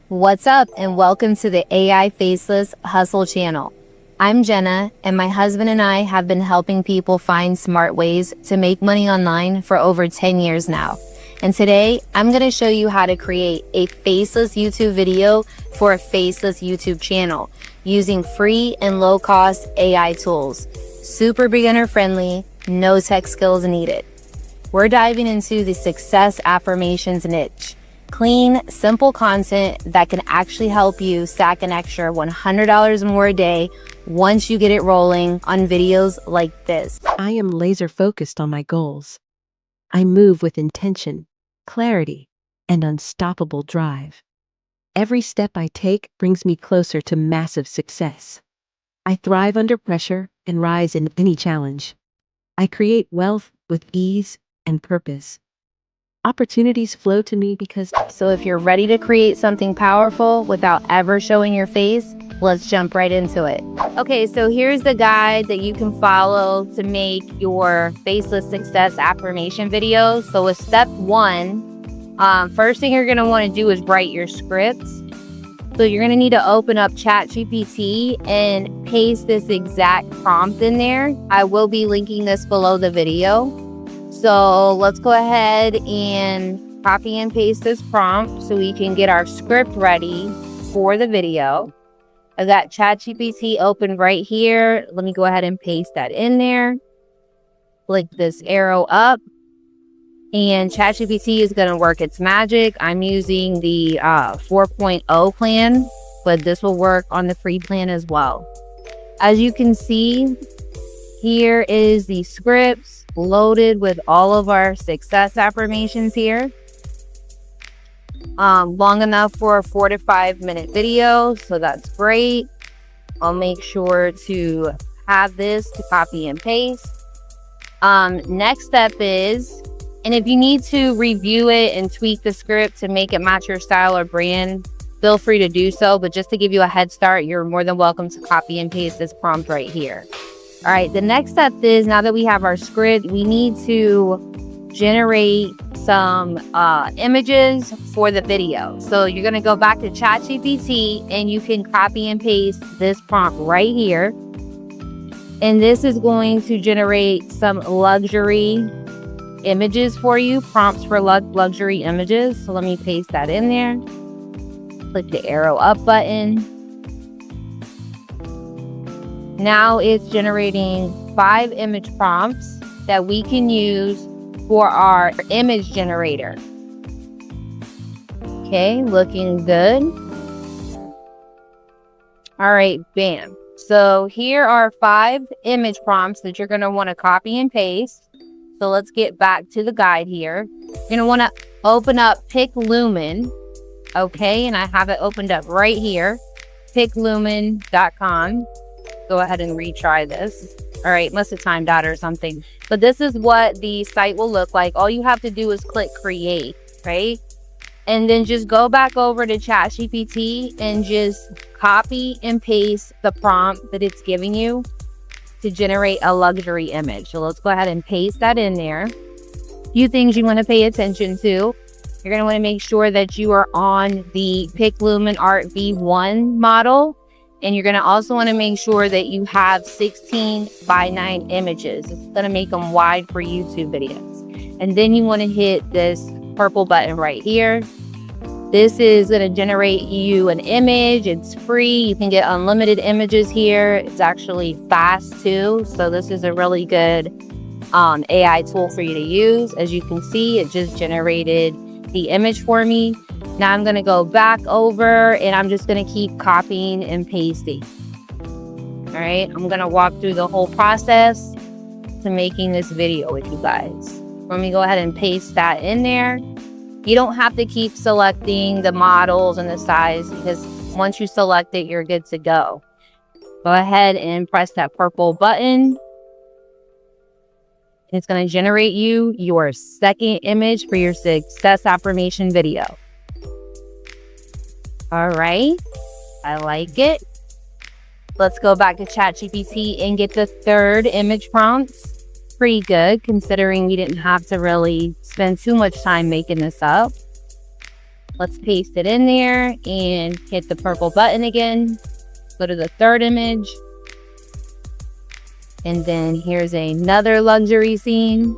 What's up, and welcome to the AI Faceless Hustle channel. I'm Jenna, and my husband and I have been helping people find smart ways to make money online for over 10 years now. And today, I'm going to show you how to create a faceless YouTube video for a faceless YouTube channel using free and low-cost AI tools. Super beginner friendly, no tech skills needed. We're diving into the Success Affirmations niche. Clean, simple content that can actually help you stack an extra $100 more a day once you get it rolling on videos like this. I am laser focused on my goals. I move with intention, clarity, and unstoppable drive. Every step I take brings me closer to massive success. I thrive under pressure and rise in any challenge. I create wealth with ease and purpose. Opportunities flow to me because... So if you're ready to create something powerful without ever showing your face, let's jump right into it. Okay, so here's the guide that you can follow to make your faceless success affirmation videos. So with step one, first thing you're gonna wanna do is write your scripts. So you're gonna need to open up ChatGPT and paste this exact prompt in there. I will be linking this below the video. So let's go ahead and copy and paste this prompt so we can get our script ready for the video. I got ChatGPT open right here. Let me go ahead and paste that in there. Click this arrow up. And ChatGPT is going to work its magic. I'm using the 4.0 plan, but this will work on the free plan as well. As you can see, here is the scripts loaded with all of our success affirmations here. Long enough for a 4 to 5 minute video, so that's great. I'll make sure to have this to copy and paste. Next step is, and if you need to review it and tweak the script to make it match your style or brand, feel free to do so. But just to give you a head start, you're more than welcome to copy and paste this prompt right here. All right, the next step is, now that we have our script, we need to generate some images for the video. So you're gonna go back to ChatGPT and you can copy and paste this prompt right here. And this is going to generate some luxury images for you, prompts for luxury images. So let me paste that in there. Click the arrow up button. Now it's generating 5 image prompts that we can use for our image generator. Okay, looking good. All right, bam. So here are 5 image prompts that you're gonna wanna copy and paste. So let's get back to the guide here. You're gonna wanna open up PicLumen, okay? And I have it opened up right here, PicLumen.com. Go ahead and retry this. All right, must have timed out or something. But this is what the site will look like. All you have to do is click create, right? And then just go back over to ChatGPT and just copy and paste the prompt that it's giving you to generate a luxury image. So let's go ahead and paste that in there. A few things you want to pay attention to. You're going to want to make sure that you are on the PicLumen Art V1 model. And you're going to also want to make sure that you have 16:9 images. It's going to make them wide for YouTube videos. And then you want to hit this purple button right here. This is going to generate you an image. It's free. You can get unlimited images here. It's actually fast too. So this is a really good AI tool for you to use. As you can see, it just generated the image for me. Now I'm going to go back over and I'm just going to keep copying and pasting. All right, I'm going to walk through the whole process to making this video with you guys. Let me go ahead and paste that in there. You don't have to keep selecting the models and the size, because once you select it, you're good to go. Go ahead and press that purple button. It's going to generate you your second image for your success affirmation video. All right, I like it. Let's go back to ChatGPT and get the 3rd image prompts. Pretty good, considering we didn't have to really spend too much time making this up. Let's paste it in there and hit the purple button again. Go to the third image. And then here's another luxury scene.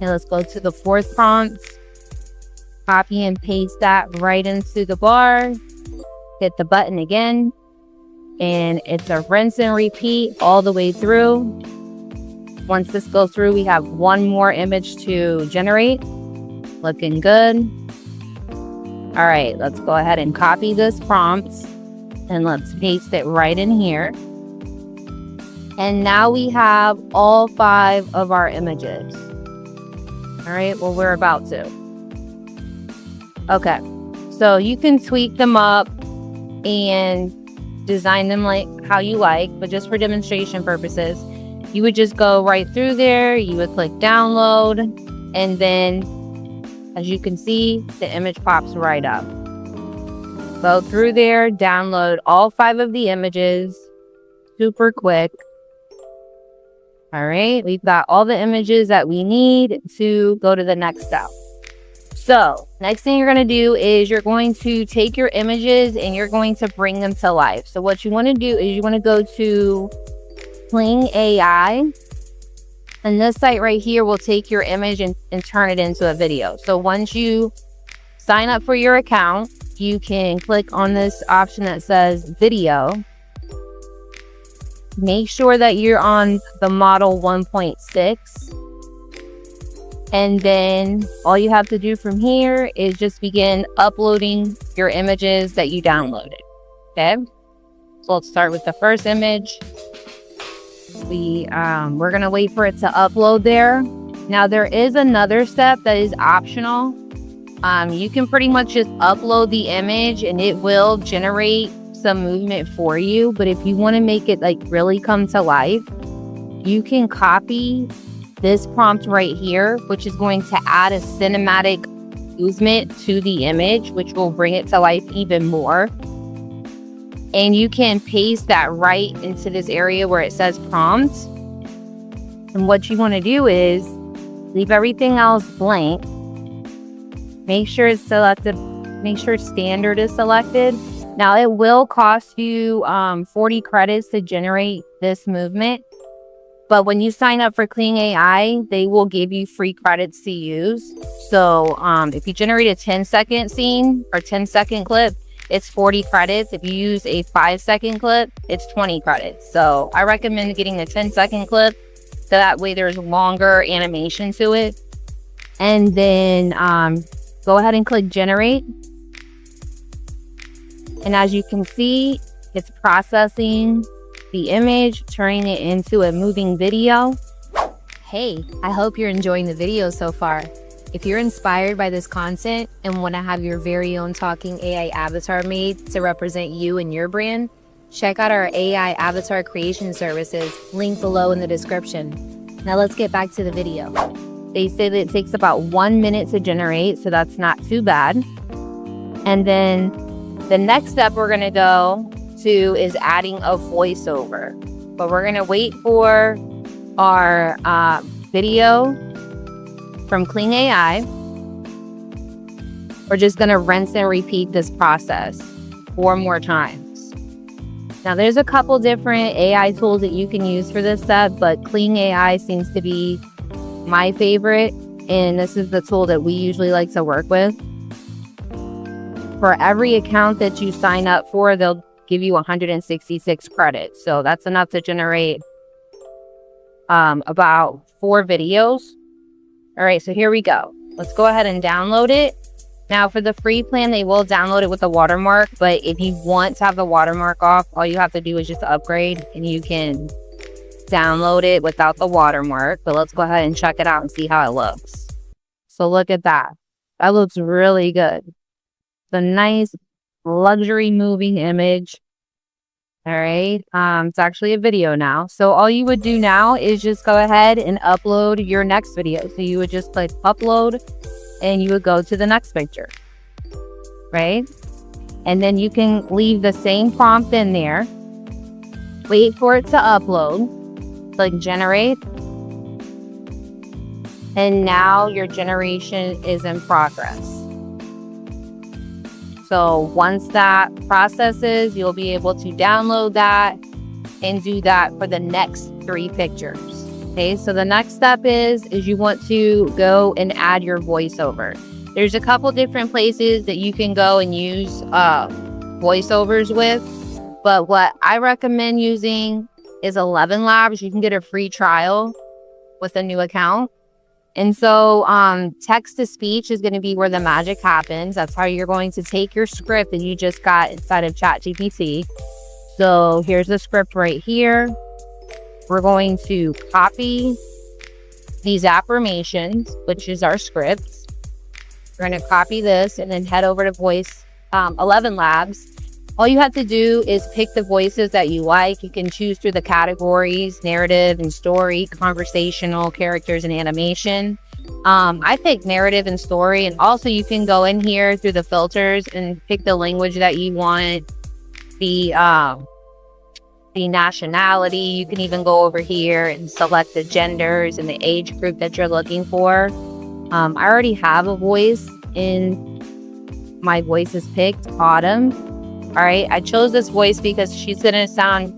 And let's go to the fourth prompt. Copy and paste that right into the bar. Hit the button again. And it's a rinse and repeat all the way through. Once this goes through, we have one more image to generate. Looking good. All right, let's go ahead and copy this prompt and let's paste it right in here. And now we have all 5 of our images. All right, well, we're about to. Okay, so you can tweak them up and design them like how you like, but just for demonstration purposes, you would just go right through there. You would click download, and then as you can see, the image pops right up. Go through there, download all 5 of the images, super quick. All right, we've got all the images that we need to go to the next step. So next thing you're going to do is you're going to take your images and you're going to bring them to life. So what you want to do is you want to go to Kling AI. And this site right here will take your image and turn it into a video. So once you sign up for your account, you can click on this option that says video. Make sure that you're on the model 1.6. And then all you have to do from here is just begin uploading your images that you downloaded. Okay. So let's start with the first image. We're going to wait for it to upload there. Now there is another step that is optional. You can pretty much just upload the image and it will generate some movement for you. But if you want to make it like really come to life, you can copy this prompt right here, which is going to add a cinematic movement to the image, which will bring it to life even more. And you can paste that right into this area where it says prompt. And what you want to do is leave everything else blank. Make sure it's selected. Make sure standard is selected. Now it will cost you 40 credits to generate this movement. But when you sign up for Kling AI, they will give you free credits to use. So if you generate a 10-second scene or 10-second clip, it's 40 credits. If you use a 5-second clip, it's 20 credits. So I recommend getting a 10-second clip. So that way there's longer animation to it. And then go ahead and click generate. And as you can see, it's processing the image, turning it into a moving video. Hey, I hope you're enjoying the video so far. If you're inspired by this content and want to have your very own talking AI avatar made to represent you and your brand, check out our AI avatar creation services, linked below in the description. Now let's get back to the video. They say that it takes about 1 minute to generate, so that's not too bad. And then the next step we're going to go to is adding a voiceover. But we're going to wait for our video from Kling AI. We're just going to rinse and repeat this process 4 more times. Now there's a couple different AI tools that you can use for this step, but Kling AI seems to be my favorite, and this is the tool that we usually like to work with. For every account that you sign up for, they'll give you 166 credits. So that's enough to generate about 4 videos. All right, so here we go. Let's go ahead and download it. Now for the free plan, they will download it with the watermark, but if you want to have the watermark off, all you have to do is just upgrade and you can download it without the watermark. But let's go ahead and check it out and see how it looks. So look at that. That looks really good. The nice luxury moving image. All right. It's actually a video now. So all you would do now is just go ahead and upload your next video. So you would just click upload and you would go to the next picture. Right. And then you can leave the same prompt in there. Wait for it to upload. Click generate. And now your generation is in progress. So once that processes, you'll be able to download that and do that for the next 3 pictures. Okay, so the next step is you want to go and add your voiceover. There's a couple different places that you can go and use voiceovers with, but what I recommend using is 11 Labs. You can get a free trial with a new account. And so text to speech is going to be where the magic happens. That's how you're going to take your script that you just got inside of ChatGPT. So here's the script right here. We're going to copy these affirmations, which is our script. We're going to copy this and then head over to Voice 11 Labs. All you have to do is pick the voices that you like. You can choose through the categories: narrative and story, conversational, characters, and animation. I picked narrative and story, and also you can go in here through the filters and pick the language that you want, the nationality. You can even go over here and select the genders and the age group that you're looking for. I already have a voice in my voice is picked, Autumn. All right, I chose this voice because she's going to sound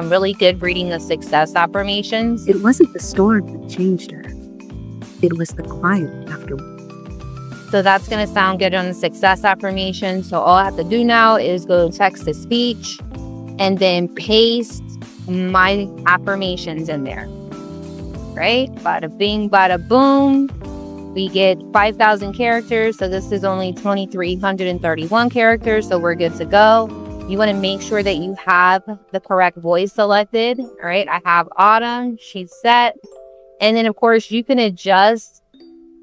really good reading the success affirmations. It wasn't the storm that changed her. It was the quiet afterward. So that's going to sound good on the success affirmation. So all I have to do now is go text to speech and then paste my affirmations in there. Right? Bada bing, bada boom. We get 5,000 characters. So this is only 2,331 characters. So we're good to go. You want to make sure that you have the correct voice selected. All right. I have Autumn. She's set. And then, of course, you can adjust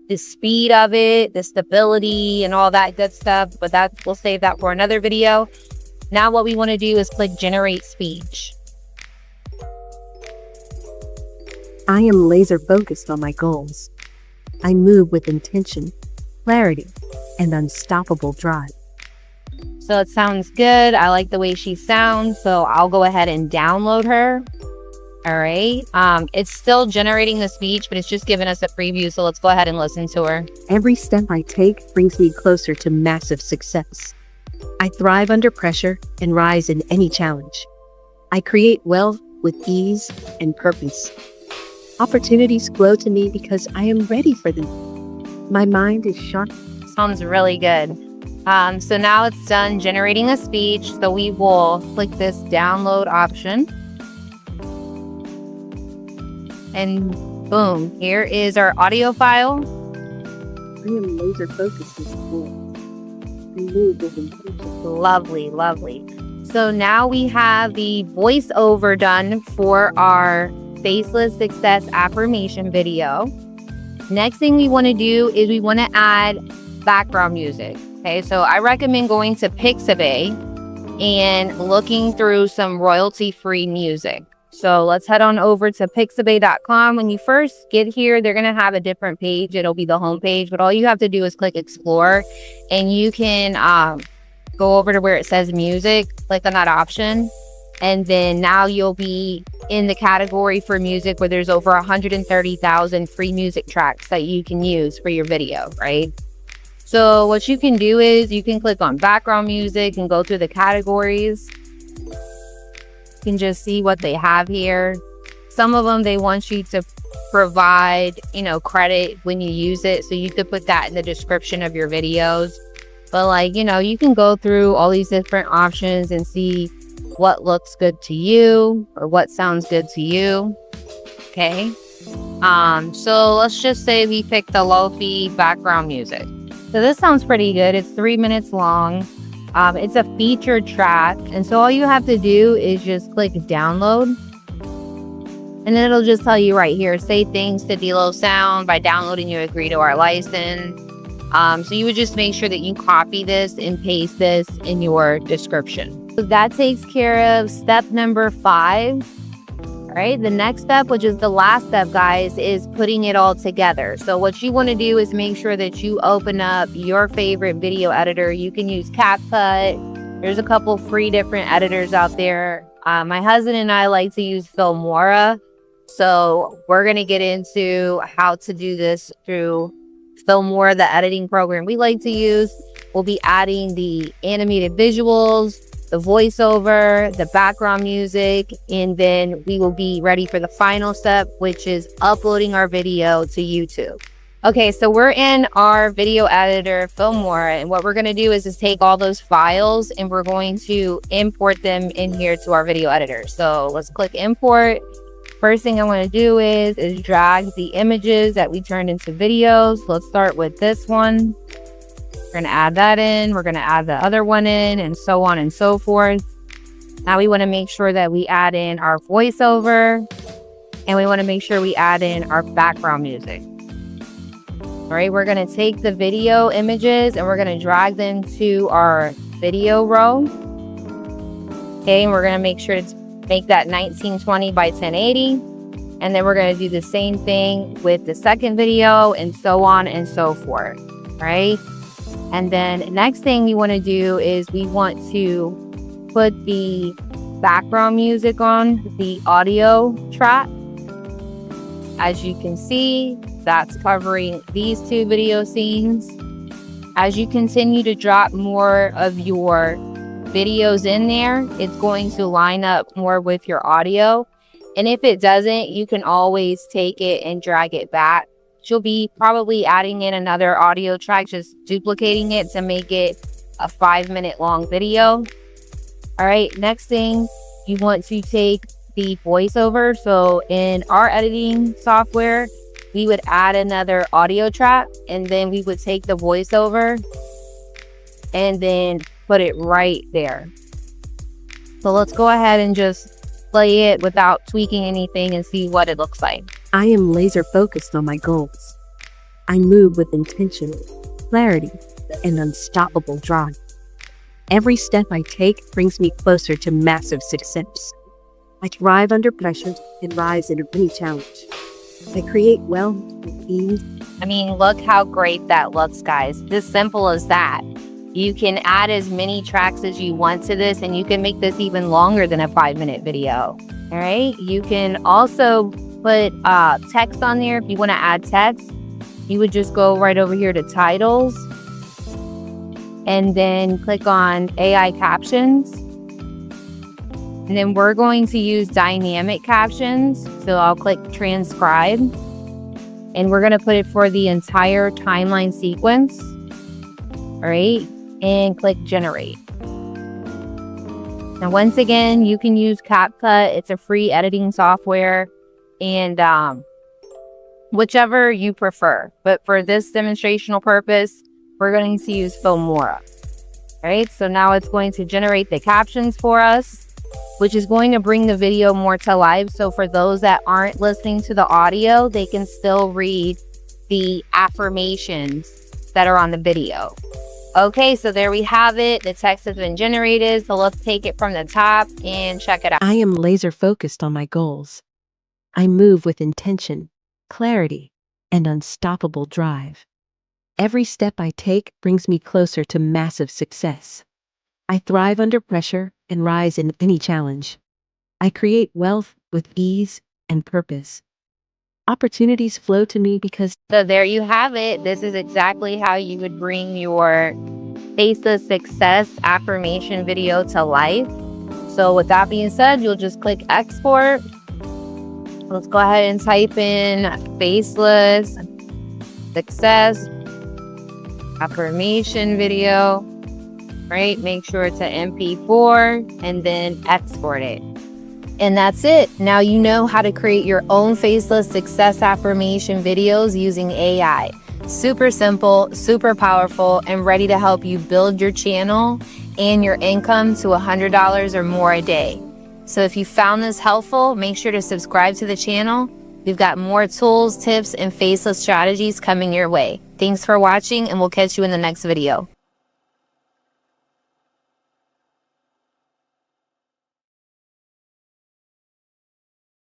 the speed of it, the stability, and all that good stuff. But we'll save that for another video. Now what we want to do is click Generate Speech. I am laser focused on my goals. I move with intention, clarity, and unstoppable drive. So it sounds good. I like the way she sounds. So I'll go ahead and download her. All right. It's still generating the speech, but it's just giving us a preview. So let's go ahead and listen to her. Every step I take brings me closer to massive success. I thrive under pressure and rise in any challenge. I create wealth with ease and purpose. Opportunities flow to me because I am ready for them. My mind is sharp. Sounds really good. So now it's done generating a speech. So we will click this download option. And boom, here is our audio file. I am laser focused this goal. I move with intention. Lovely, lovely. So now we have the voiceover done for our Faceless Success affirmation video. Next thing we want to do is we want to add background music. Okay, so I recommend going to Pixabay and looking through some royalty-free music. So let's head on over to pixabay.com. When you first get here, they're going to have a different page. It'll be the home page, but all you have to do is click Explore, and you can go over to where it says music, click on that option, and then now you'll be in the category for music where there's over 130,000 free music tracks that you can use for your video, right? So what you can do is you can click on background music and go through the categories. You can just see what they have here. Some of them, they want you to provide, credit when you use it. So you could put that in the description of your videos. But you can go through all these different options and see what looks good to you or what sounds good to you. Okay. So let's just say we picked the lo-fi background music. So this sounds pretty good. It's 3 minutes long. It's a featured track. And so all you have to do is just click download. And then it'll just tell you right here, say thanks to D-Lo Sound. By downloading, you agree to our license. So you would just make sure that you copy this and paste this in your description. So that takes care of step number 5. All right, the next step, which is the last step, guys, is putting it all together. So what you want to do is make sure that you open up your favorite video editor. You can use CapCut. There's a couple free different editors out there. My husband and I like to use Filmora. So we're going to get into how to do this through Filmora, the editing program we like to use. we'll be adding the animated visuals, the voiceover, the background music, and then we will be ready for the final step, which is uploading our video to YouTube. Okay, so we're in our video editor, Filmora, and what we're going to do is just take all those files and we're going to import them in here to our video editor. So let's click import. First thing I want to do is drag the images that we turned into videos. Let's start with this one. We're going to add that in. We're going to add the other one in, and so on and so forth. Now we want to make sure that we add in our voiceover, and we want to make sure we add in our background music. All right, we're going to take the video images and we're going to drag them to our video row. Okay, and we're going to make sure to make that 1920 by 1080. And then we're going to do the same thing with the second video, and so on and so forth. All right. And then next thing we want to do is we want to put the background music on the audio track. As you can see, that's covering these two video scenes. As you continue to drop more of your videos in there, it's going to line up more with your audio. And if it doesn't, you can always take it and drag it back. You'll be probably adding in another audio track, just duplicating it to make it a 5-minute long video. All right, next thing, you want to take the voiceover. So in our editing software, we would add another audio track, and then we would take the voiceover and then put it right there. So let's go ahead and just play it without tweaking anything and see what it looks like. I am laser focused on my goals. I move with intention, clarity, and unstoppable drive. Every step I take brings me closer to massive success. I thrive under pressure and rise in any challenge. I create wealth with ease. I mean, look how great that looks, guys. This simple as that. You can add as many tracks as you want to this, and you can make this even longer than a 5-minute video. All right. You can also put text on there. If you want to add text, you would just go right over here to titles and then click on AI captions. And then we're going to use dynamic captions. So I'll click transcribe, and we're going to put it for the entire timeline sequence. All right. And click generate. Now, once again, you can use CapCut. It's a free editing software, and whichever you prefer. But for this demonstrational purpose, we're going to use Filmora. All right. So now it's going to generate the captions for us, which is going to bring the video more to life. So for those that aren't listening to the audio, they can still read the affirmations that are on the video. Okay, so there we have it. The text has been generated. So let's take it from the top and check it out. I am laser focused on my goals. I move with intention, clarity, and unstoppable drive. Every step I take brings me closer to massive success. I thrive under pressure and rise in any challenge. I create wealth with ease and purpose. Opportunities flow to me because... So there you have it. This is exactly how you would bring your Faceless Success affirmation video to life. So with that being said, you'll just click export. Let's go ahead and type in Faceless Success affirmation video. Right? Make sure to MP4 and then export it. And that's it. Now you know how to create your own Faceless Success affirmation videos using AI. Super simple, super powerful, and ready to help you build your channel and your income to $100 or more a day. So if you found this helpful, make sure to subscribe to the channel. We've got more tools, tips, and faceless strategies coming your way. Thanks for watching, and we'll catch you in the next video.